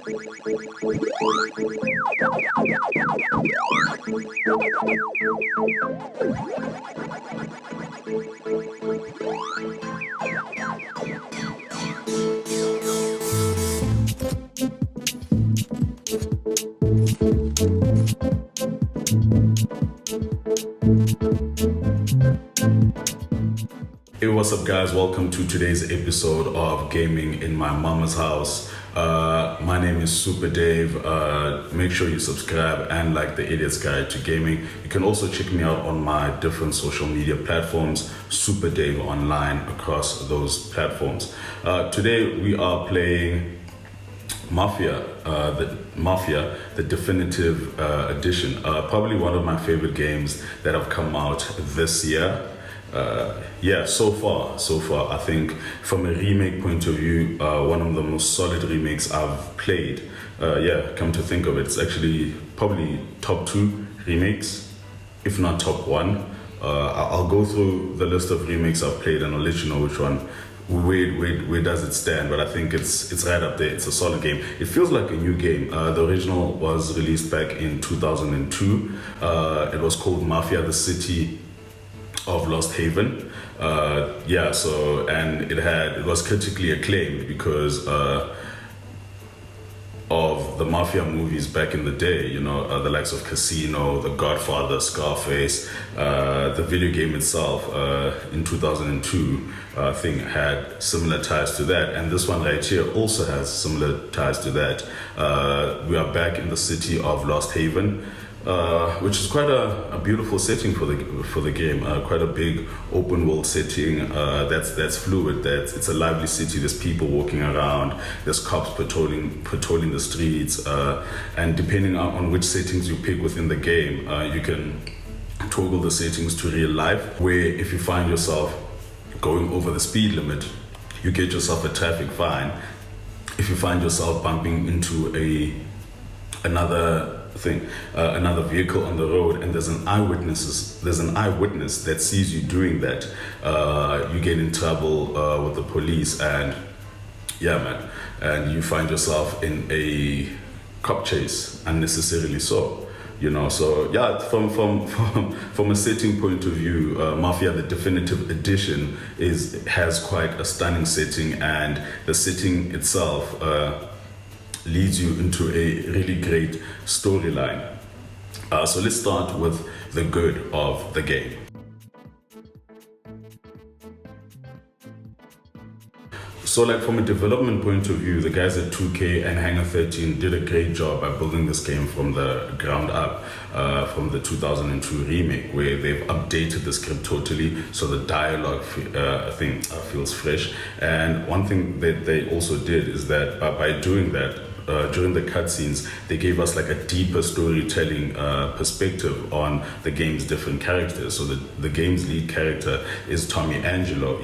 Hey, what's up, guys? Welcome to today's episode of Gaming in My Mama's House. My name is Super Dave. Make sure you subscribe and like the Idiot's Guide to Gaming. You can also check me out on my different social media platforms, Super Dave Online, across those platforms. Today we are playing Mafia, the definitive edition. Probably one of my favorite games that have come out this year. So far, I think from a remake point of view, one of the most solid remakes I've played. Come to think of it, it's actually probably top 2 remakes, if not top 1. I'll go through the list of remakes I've played and I'll let you know which one, where does it stand, but I think it's right up there. It's a solid game. It feels like a new game. The original was released back in 2002. It was called Mafia, the City of Lost Haven. And it was critically acclaimed because of the Mafia movies back in the day, the likes of Casino, The Godfather, Scarface. The video game itself in 2002 I think had similar ties to that, and this one right here also has similar ties to that. We are back in the city of Lost Haven, which is quite a beautiful setting for the game. Quite a big open world setting that's fluid. It's a lively city. There's people walking around. There's cops patrolling the streets. And depending on which settings you pick within the game, you can toggle the settings to real life. Where if you find yourself going over the speed limit, you get yourself a traffic fine. If you find yourself bumping into another vehicle on the road and there's an eyewitness that sees you doing that, you get in trouble with the police, and you find yourself in a cop chase unnecessarily so. From a setting point of view, Mafia, the definitive edition, has quite a stunning setting, and the setting itself leads you into a really great storyline. So let's start with the good of the game. So from a development point of view, the guys at 2K and Hangar 13 did a great job by building this game from the ground up, from the 2002 remake, where they've updated the script totally, so the dialogue feels fresh. And one thing that they also did is that by doing that, during the cutscenes, they gave us a deeper storytelling perspective on the game's different characters. So the game's lead character is Tommy Angelo.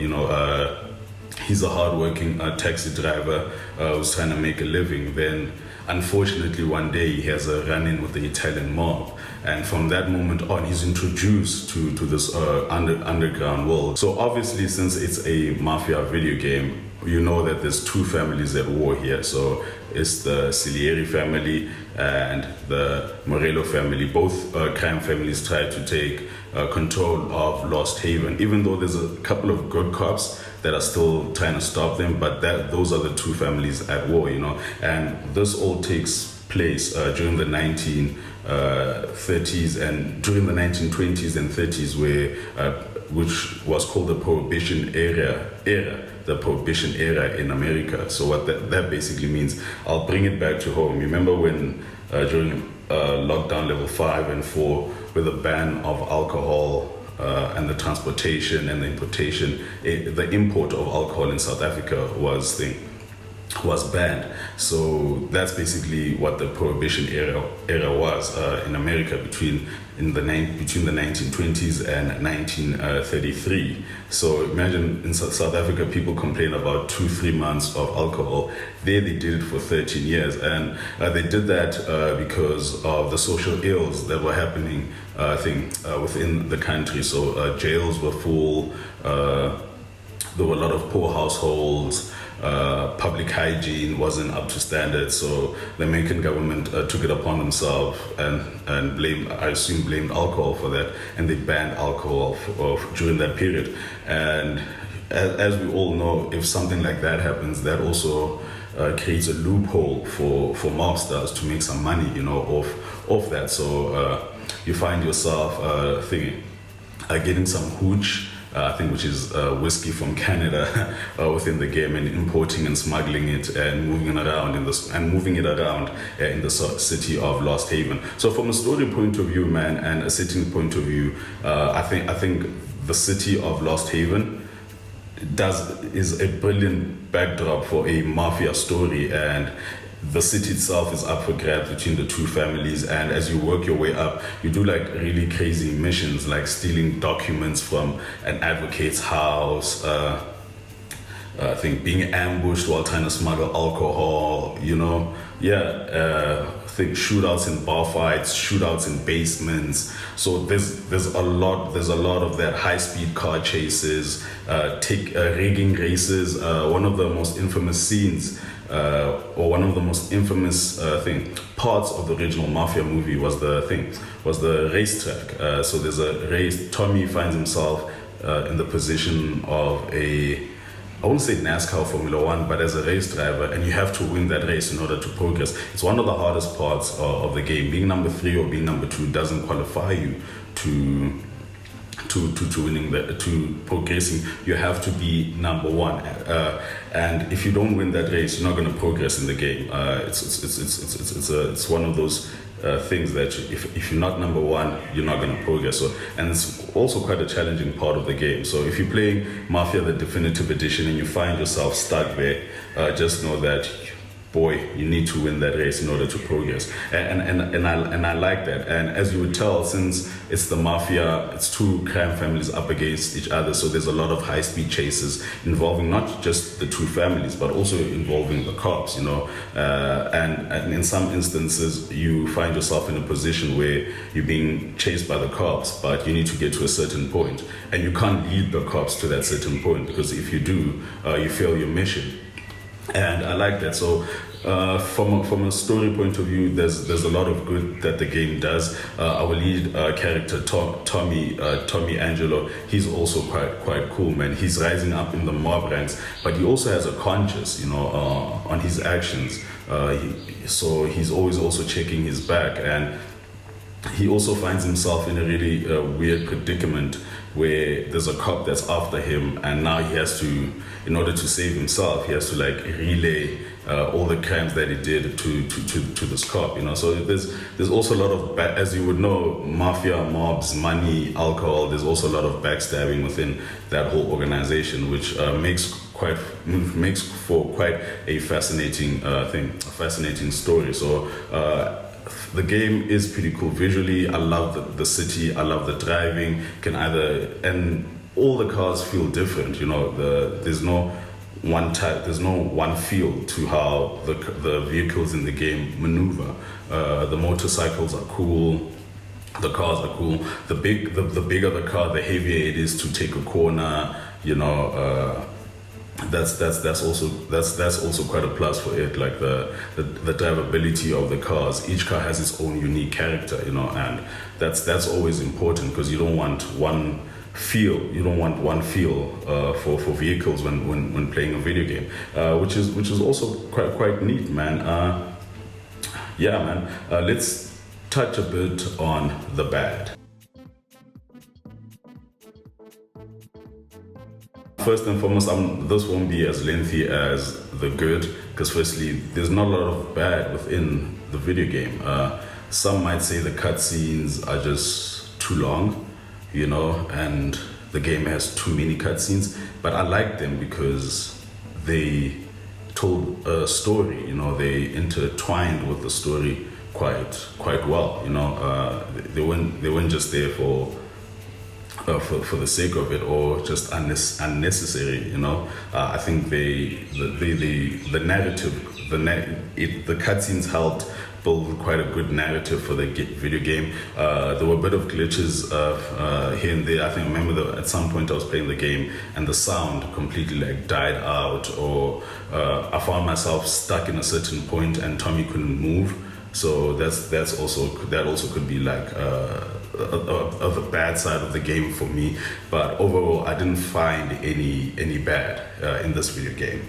He's a hardworking taxi driver who's trying to make a living. Then, unfortunately, one day he has a run-in with the Italian mob. And from that moment on, he's introduced to this underground world. So obviously, since it's a Mafia video game, you know that there's 2 families at war here. So it's the Salieri family and the Morello family. Both crime families try to take control of Lost Haven, even though there's a couple of good cops that are still trying to stop them, but those are the 2 families at war, And this all takes place during the 1930s and during the 1920s and 30s, which was called the Prohibition era, the Prohibition era in America. So what that basically means, I'll bring it back to home. Remember when during lockdown level 5 and 4, with the ban of alcohol and the transportation and the importation, the import of alcohol in South Africa was banned. So that's basically what the Prohibition era was in America between the 1920s and 1933. So imagine in South Africa, people complain about 2-3 months of alcohol. There they did it for 13 years, and they did that because of the social ills that were happening, within the country. So jails were full. There were a lot of poor households. public hygiene wasn't up to standard, so the American government took it upon themselves and blamed alcohol for that, and they banned alcohol during that period. And as we all know, if something like that happens, that also creates a loophole for mobsters to make some money, off that. So you find yourself getting some hooch, I think, which is whiskey from Canada within the game, and importing and smuggling it and moving it around in the city of Lost Haven. So from a story point of view, man, and a setting point of view, I think the city of Lost Haven is a brilliant backdrop for a mafia story, and the city itself is up for grabs between the two families. And as you work your way up, you do like really crazy missions, like stealing documents from an advocate's house, I think being ambushed while trying to smuggle alcohol, I think shootouts in bar fights, shootouts in basements. So there's a lot of that, high speed car chases, rigging races. One of the most infamous scenes, or one of the most infamous parts of the original Mafia movie was the racetrack. So there's a race. Tommy finds himself in the position of I won't say NASCAR Formula One, but as a race driver, and you have to win that race in order to progress. It's one of the hardest parts of the game. Being number 3 or being number 2 doesn't qualify you to progressing. You have to be number 1, and if you don't win that race, you're not going to progress in the game. It's one of those things that if you're not number 1, you're not going to progress. So, and it's also quite a challenging part of the game. So if you're playing Mafia the Definitive Edition and you find yourself stuck there, just know that, boy, you need to win that race in order to progress. And I like that. And as you would tell, since it's the Mafia, it's two crime families up against each other, so there's a lot of high-speed chases involving not just the two families, but also involving the cops, and in some instances, you find yourself in a position where you're being chased by the cops, but you need to get to a certain point, and you can't lead the cops to that certain point, because if you do, you fail your mission. And I like that. So from a story point of view, there's a lot of good that the game does. Our lead character, Tommy Angelo, he's also quite cool, man. He's rising up in the mob ranks, but he also has a conscience, on his actions. So he's always also checking his back, and he also finds himself in a really weird predicament where there's a cop that's after him, and now he has to, in order to save himself, he has to relay all the crimes that he did to this cop, So there's also a lot of, as you would know, mafia, mobs, money, alcohol. There's also a lot of backstabbing within that whole organization, which makes for quite a fascinating fascinating story. So. The game is pretty cool visually. I love the city. I love the driving. And all the cars feel different. There's no one type. There's no one feel to how the vehicles in the game maneuver. The motorcycles are cool. The cars are cool. The bigger the car, the heavier it is to take a corner. That's also quite a plus for it, like the drivability of the cars. Each car has its own unique character, and that's always important, because you don't want one feel for vehicles when playing a video game, which is also quite neat, man. Let's touch a bit on the bad. First and foremost, this won't be as lengthy as the good, because firstly, there's not a lot of bad within the video game. Some might say the cutscenes are just too long, and the game has too many cutscenes, but I like them because they told a story, they intertwined with the story quite well, they weren't just there for the sake of it, or just unnecessary. I think the narrative the cutscenes helped build quite a good narrative for the video game. There were a bit of glitches here and there. I think I remember at some point I was playing the game and the sound completely like died out, or I found myself stuck in a certain point and Tommy couldn't move. So that also could be like of the bad side of the game for me. But overall, I didn't find any bad in this video game.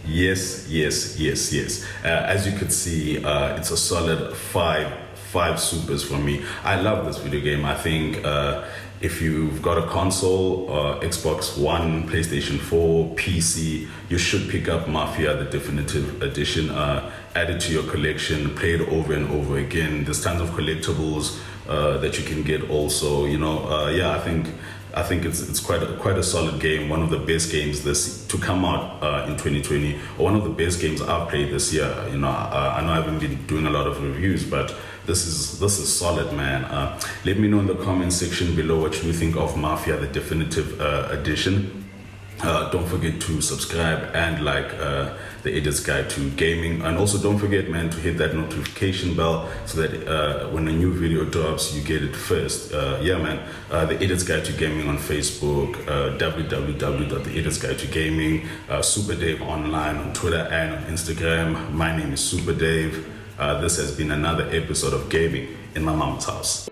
Yes. As you could see, it's a solid five supers for me. I love this video game. I think if you've got a console, Xbox One, PlayStation 4, PC, you should pick up Mafia, the definitive edition. Add it to your collection, play it over and over again. There's tons of collectibles that you can get also. I think it's quite a solid game. One of the best games to come out in 2020, or one of the best games I've played this year. I know I haven't been doing a lot of reviews, but this is solid, man. Let me know in the comment section below what you think of Mafia, the definitive edition. Don't forget to subscribe and like the Editor's Guide to Gaming, and also don't forget, man, to hit that notification bell so that when a new video drops, you get it first. The Editor's Guide to Gaming on Facebook, www.theeditor'sguidetogaming, Super Dave Online on Twitter and on Instagram. My name is Super Dave. This has been another episode of Gaming in My Mom's House.